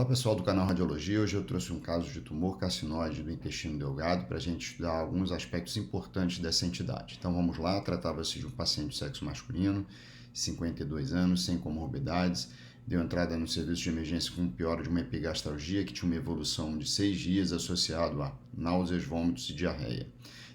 Fala pessoal do canal Radiologia, hoje eu trouxe um caso de tumor carcinóide do intestino delgado para a gente estudar alguns aspectos importantes dessa entidade. Então vamos lá, tratava-se de um paciente de sexo masculino, 52 anos, sem comorbidades, deu entrada no serviço de emergência com piora de uma epigastralgia que tinha uma evolução de 6 dias associado a náuseas, vômitos e diarreia.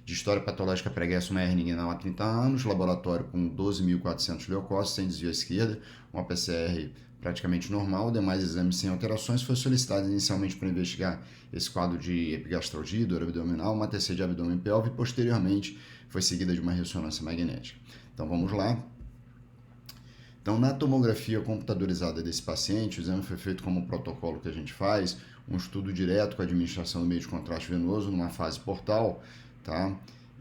De história patológica pregressa, uma hernia inguinal há 30 anos, laboratório com 12.400 leucócitos, sem desvio à esquerda, uma PCR praticamente normal, demais exames sem alterações. Foi solicitado inicialmente para investigar esse quadro de epigastralgia, dor abdominal, uma TC de abdômen pélvico e posteriormente foi seguida de uma ressonância magnética. Então vamos lá. Então, na tomografia computadorizada desse paciente, o exame foi feito como o protocolo que a gente faz, um estudo direto com a administração do meio de contraste venoso numa fase portal, tá?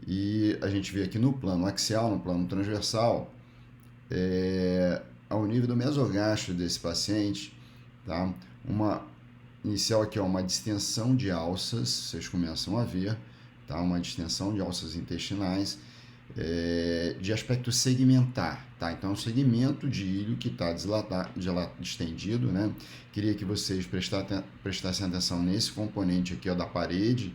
E a gente vê aqui no plano axial, no plano transversal, ao nível do mesogastro desse paciente, tá? Inicial aqui, ó, uma distensão de alças, vocês começam a ver, tá? Uma distensão de alças intestinais, de aspecto segmentar, tá? Então, é um segmento de ilho que está distendido, né? Queria que vocês prestassem atenção nesse componente aqui, ó, da parede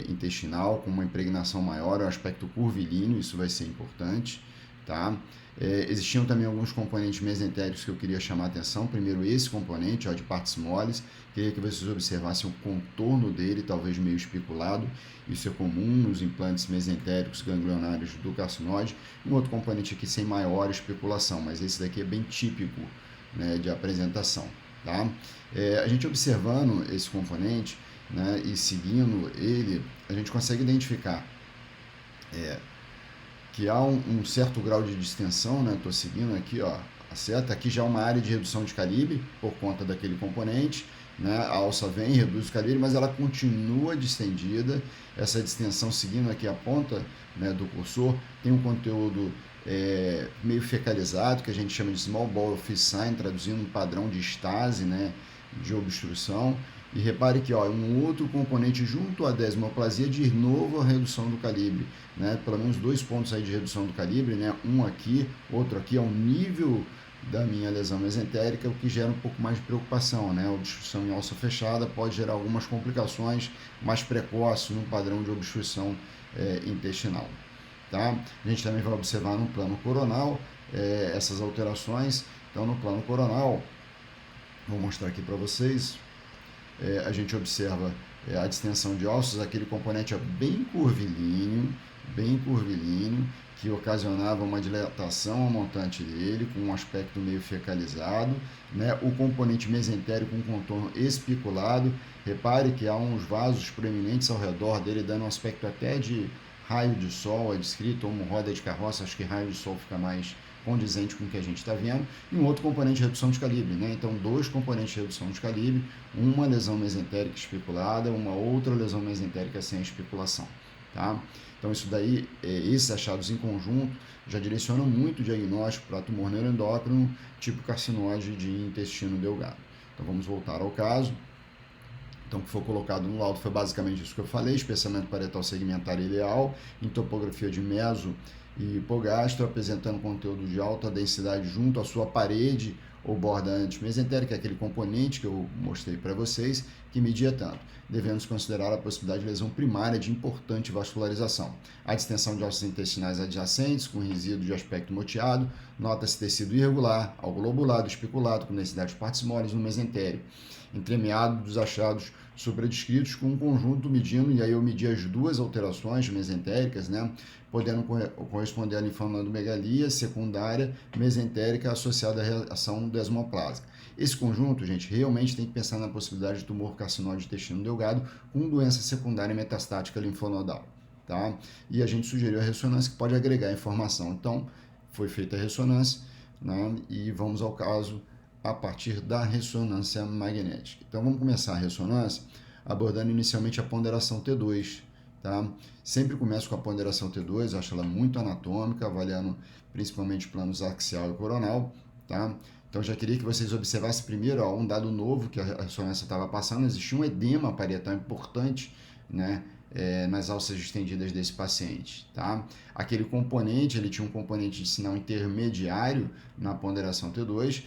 intestinal, com uma impregnação maior, é um aspecto curvilíneo, isso vai ser importante, tá? Existiam também alguns componentes mesentéricos que eu queria chamar a atenção. Primeiro, esse componente, ó, de partes moles, queria que vocês observassem o contorno dele, talvez meio especulado. Isso é comum nos implantes mesentéricos ganglionários do carcinóide. Um outro componente aqui sem maior especulação, mas esse daqui é bem típico, né, de apresentação, tá? A gente observando esse componente, né, e seguindo ele, a gente consegue identificar que há um certo grau de distensão, né? Estou seguindo aqui, ó, a seta. Aqui já é uma área de redução de calibre por conta daquele componente, né? A alça vem, reduz o calibre, mas ela continua distendida. Essa distensão, seguindo aqui a ponta, né, do cursor, tem um conteúdo meio fecalizado, que a gente chama de small bowel fish sign, traduzindo um padrão de estase, né, de obstrução. E repare que, ó, um outro componente junto à desmoplasia, de novo a redução do calibre, né? Pelo menos 2 pontos aí de redução do calibre, né? Um aqui, outro aqui, ao nível da minha lesão mesentérica, o que gera um pouco mais de preocupação, né? A obstrução em alça fechada pode gerar algumas complicações mais precoces no padrão de obstrução intestinal, tá? A gente também vai observar no plano coronal essas alterações. Então, no plano coronal, vou mostrar aqui para vocês. A gente observa a distensão de ossos, aquele componente bem curvilíneo, que ocasionava uma dilatação montante dele, com um aspecto meio fecalizado, né? O componente mesentérico com contorno espiculado. Repare que há uns vasos proeminentes ao redor dele, dando um aspecto até de raio de sol, é descrito, como roda de carroça. Acho que raio de sol fica mais condizente com o que a gente está vendo. E um outro componente de redução de calibre, né? Então, 2 componentes de redução de calibre, uma lesão mesentérica especulada, uma outra lesão mesentérica sem especulação, tá? Então, isso daí, esses achados em conjunto já direcionam muito o diagnóstico para tumor neuroendócrino, tipo carcinose de intestino delgado. Então, vamos voltar ao caso. Então, o que foi colocado no laudo foi basicamente isso que eu falei: espessamento parietal segmentar ideal, em topografia de meso e hipogastro, apresentando conteúdo de alta densidade junto à sua parede ou borda antimesentérica, aquele componente que eu mostrei para vocês, que media tanto. Devemos considerar a possibilidade de lesão primária de importante vascularização. A distensão de ossos intestinais adjacentes, com resíduo de aspecto moteado, nota-se tecido irregular, algo lobulado, especulado, com densidade de partes moles no mesentério, entremeado dos achados supradescritos, com um conjunto medindo, e aí eu medi as 2 alterações mesentéricas, né, podendo corresponder à linfonodomegalia secundária mesentérica associada à reação desmoplásica. Esse conjunto, gente, realmente tem que pensar na possibilidade de tumor carcinóide de intestino delgado com doença secundária metastática linfonodal, tá? E a gente sugeriu a ressonância, que pode agregar informação. Então, foi feita a ressonância, né, e vamos ao caso a partir da ressonância magnética. Então, vamos começar a ressonância abordando inicialmente a ponderação T2, tá? Sempre começo com a ponderação T2, acho ela muito anatômica, avaliando principalmente planos axial e coronal, tá? Então, já queria que vocês observassem primeiro, ó, um dado novo que a ressonância estava passando: existia um edema parietal importante, né, nas alças distendidas desse paciente, tá? Aquele componente, ele tinha um componente de sinal intermediário na ponderação T2,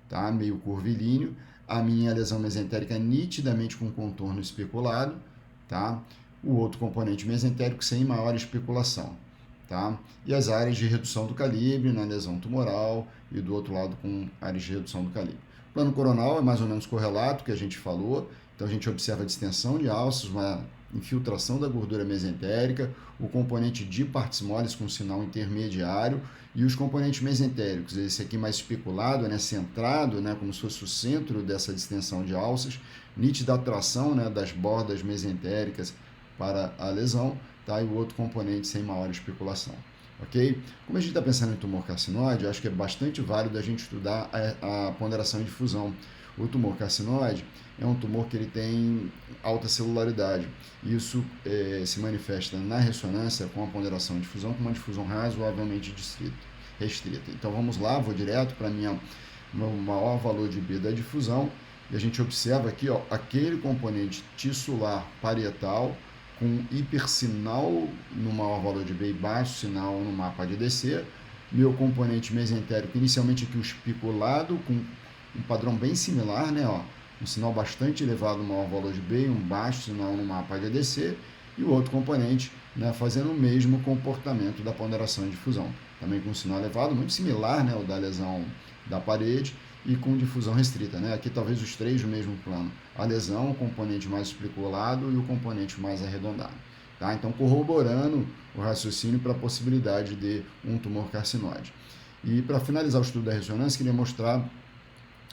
tá? Meio curvilíneo. a minha lesão mesentérica nitidamente com contorno especulado, tá? O outro componente mesentérico sem maior especulação, tá? E as áreas de redução do calibre na lesão tumoral e do outro lado com áreas de redução do calibre. O plano coronal é mais ou menos correlato, que a gente falou, então a gente observa a distensão de alças, uma infiltração da gordura mesentérica, o componente de partes moles com sinal intermediário e os componentes mesentéricos, esse aqui mais especulado, né, centrado, né, como se fosse o centro dessa distensão de alças, nítida atração, né, das bordas mesentéricas para a lesão, tá? E o outro componente sem maior especulação. Ok? Como a gente está pensando em tumor carcinóide, acho que é bastante válido a gente estudar a ponderação de difusão. O tumor carcinóide é um tumor que ele tem alta celularidade. Isso se manifesta na ressonância com a ponderação de difusão, com uma difusão razoavelmente restrita. Então vamos lá, vou direto para meu maior valor de B da difusão, e a gente observa aqui, ó, aquele componente tissular parietal com hipersinal no maior valor de B e baixo sinal no mapa de DC, meu componente mesentérico inicialmente aqui o especulado com um padrão bem similar, né, ó, um sinal bastante elevado no maior valor de B e um baixo sinal no mapa de DC, e o outro componente, né, fazendo o mesmo comportamento da ponderação de difusão, também com um sinal elevado, muito similar, né, ao da lesão da parede, e com difusão restrita, né? Aqui talvez os três no mesmo plano. A lesão, o componente mais especulado e o componente mais arredondado. Tá? Então, corroborando o raciocínio para a possibilidade de um tumor carcinóide. E para finalizar o estudo da ressonância, queria mostrar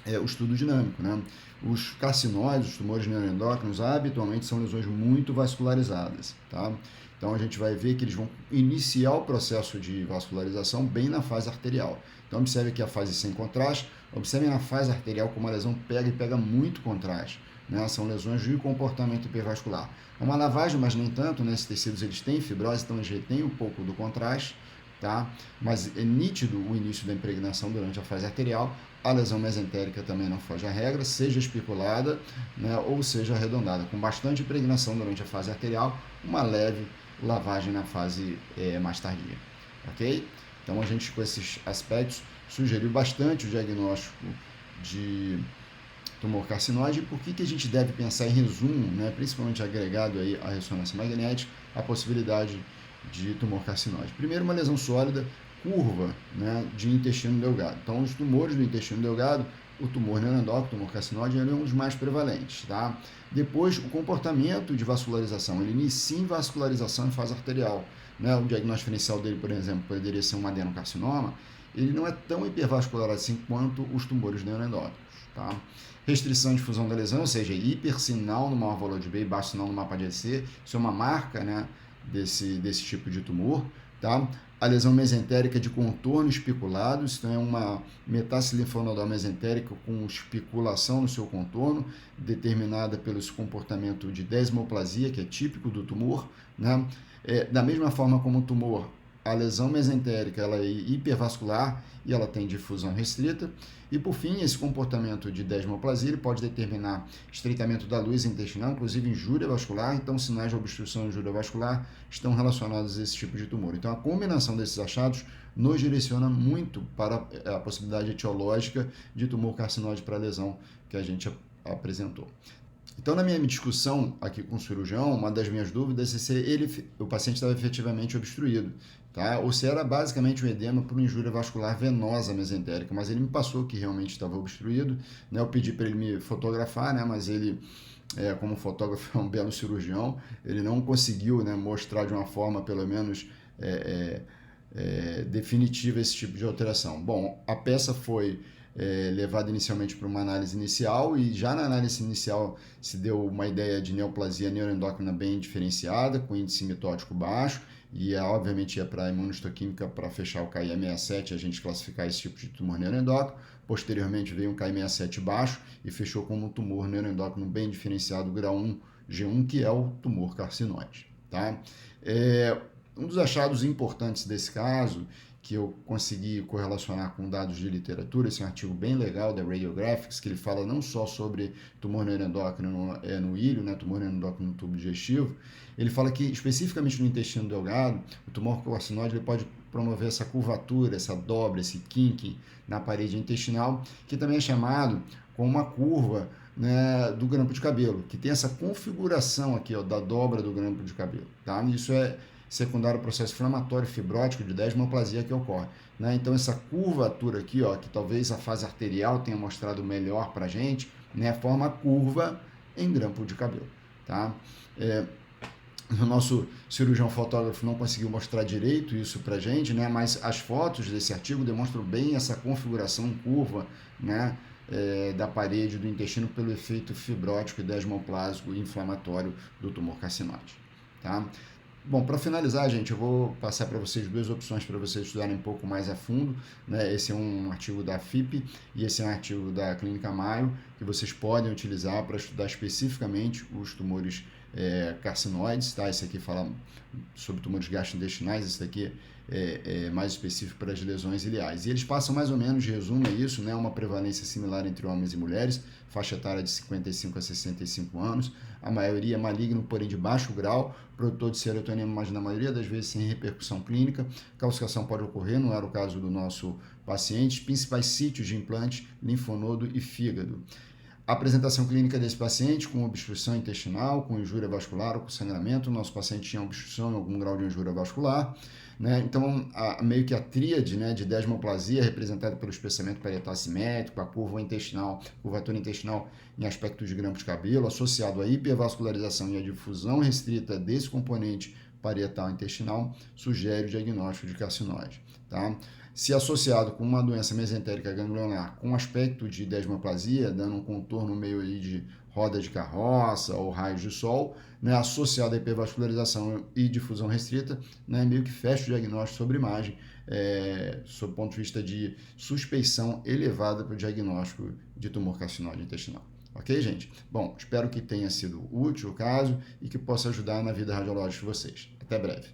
o estudo dinâmico, né? Os carcinóides, os tumores neuroendócrinos, habitualmente são lesões muito vascularizadas, tá? Então a gente vai ver que eles vão iniciar o processo de vascularização bem na fase arterial. Então observe aqui a fase sem contraste, observe na fase arterial como a lesão pega muito contraste, né? São lesões de comportamento hipervascular. É uma lavagem, mas nem tanto, né? Esses tecidos eles têm fibrose, então eles retêm um pouco do contraste, tá? Mas é nítido o início da impregnação durante a fase arterial. A lesão mesentérica também não foge à regra, seja especulada, né, ou seja arredondada, com bastante impregnação durante a fase arterial, uma leve lavagem na fase mais tardia, ok? Então a gente com esses aspectos sugeriu bastante o diagnóstico de tumor carcinóide. E por que a gente deve pensar em resumo, né, principalmente agregado aí à ressonância magnética, a possibilidade de tumor carcinóide? Primeiro, uma lesão sólida, curva, né, de intestino delgado. Então, os tumores do intestino delgado, o tumor neuroendócrino, o tumor carcinóide, ele é um dos mais prevalentes, tá? Depois, o comportamento de vascularização, ele inicia em vascularização em fase arterial, né? O diagnóstico inicial dele, por exemplo, poderia ser um adenocarcinoma, ele não é tão hipervascular assim quanto os tumores neuroendócrinos, tá? Restrição de difusão da lesão, ou seja, hipersinal no maior valor de B e baixo sinal no mapa de EC, isso é uma marca, né, desse tipo de tumor, tá? A lesão mesentérica de contorno especulado, isso é uma metástase linfonodal mesentérica com especulação no seu contorno, determinada pelo comportamento de desmoplasia, que é típico do tumor, né? Da mesma forma como o tumor, a lesão mesentérica ela é hipervascular e ela tem difusão restrita. E por fim, esse comportamento de desmoplasia ele pode determinar estreitamento da luz intestinal, inclusive injúria vascular. Então, sinais de obstrução e injúria vascular estão relacionados a esse tipo de tumor. Então, a combinação desses achados nos direciona muito para a possibilidade etiológica de tumor carcinóide para a lesão que a gente apresentou. Então, na minha discussão aqui com o cirurgião, uma das minhas dúvidas é se o paciente estava efetivamente obstruído, tá? Ou se era basicamente um edema por injúria vascular venosa mesentérica, mas ele me passou que realmente estava obstruído, né? Eu pedi para ele me fotografar, né? Mas ele, como fotógrafo, é um belo cirurgião, ele não conseguiu, né, mostrar de uma forma, pelo menos, definitiva esse tipo de alteração. Bom, a peça foi levado inicialmente para uma análise inicial e já na análise inicial se deu uma ideia de neoplasia neuroendócrina bem diferenciada, com índice mitótico baixo e obviamente ia para a imunohistoquímica para fechar o KI67 e a gente classificar esse tipo de tumor neuroendócrino. Posteriormente veio um KI67 baixo e fechou como um tumor neuroendócrino bem diferenciado, grau 1, G1, que é o tumor carcinóide, tá? Um dos achados importantes desse caso que eu consegui correlacionar com dados de literatura, esse é um artigo bem legal da Radiographics, que ele fala não só sobre tumor neuroendócrino no ilho, né, tumor neuroendócrino no tubo digestivo, ele fala que especificamente no intestino delgado, o tumor carcinóide ele pode promover essa curvatura, essa dobra, esse kink na parede intestinal, que também é chamado como uma curva, né, do grampo de cabelo, que tem essa configuração aqui, ó, da dobra do grampo de cabelo, tá? Isso é secundário ao processo inflamatório fibrótico de desmoplasia que ocorre, né? Então essa curvatura aqui, ó, que talvez a fase arterial tenha mostrado melhor para a gente, né, forma curva em grampo de cabelo, tá? O nosso cirurgião fotógrafo não conseguiu mostrar direito isso para a gente, né? Mas as fotos desse artigo demonstram bem essa configuração curva, né, da parede do intestino pelo efeito fibrótico e desmoplásico e inflamatório do tumor carcinóide, tá? Bom, para finalizar, gente, eu vou passar para vocês duas opções para vocês estudarem um pouco mais a fundo, né? Esse é um artigo da FIP e esse é um artigo da Clínica Mayo, que vocês podem utilizar para estudar especificamente os tumores carcinoides, tá? Esse aqui fala sobre tumores gastrointestinais, esse daqui é mais específico para as lesões ileais. E eles passam mais ou menos, de resumo, é isso, né? Uma prevalência similar entre homens e mulheres, faixa etária de 55 a 65 anos, a maioria é maligno, porém de baixo grau, produtor de serotonina, mas na maioria das vezes sem repercussão clínica. Calcificação pode ocorrer, não era o caso do nosso paciente. Principais sítios de implante, linfonodo e fígado. A apresentação clínica desse paciente com obstrução intestinal, com injúria vascular ou com sangramento. O nosso paciente tinha obstrução em algum grau de injúria vascular, né? Então, meio que a tríade, né, de desmoplasia representada pelo espessamento parietal assimétrico, a curvatura intestinal em aspecto de grampo de cabelo, associado à hipervascularização e à difusão restrita desse componente parietal intestinal, sugere o diagnóstico de carcinose, tá? Se associado com uma doença mesentérica ganglionar com aspecto de desmoplasia, dando um contorno meio aí de roda de carroça ou raios de sol, né, associado à hipervascularização e difusão restrita, né, meio que fecha o diagnóstico sobre imagem, sob o ponto de vista de suspeição elevada para o diagnóstico de tumor carcinóide intestinal. Ok, gente? Bom, espero que tenha sido útil o caso e que possa ajudar na vida radiológica de vocês. Até breve.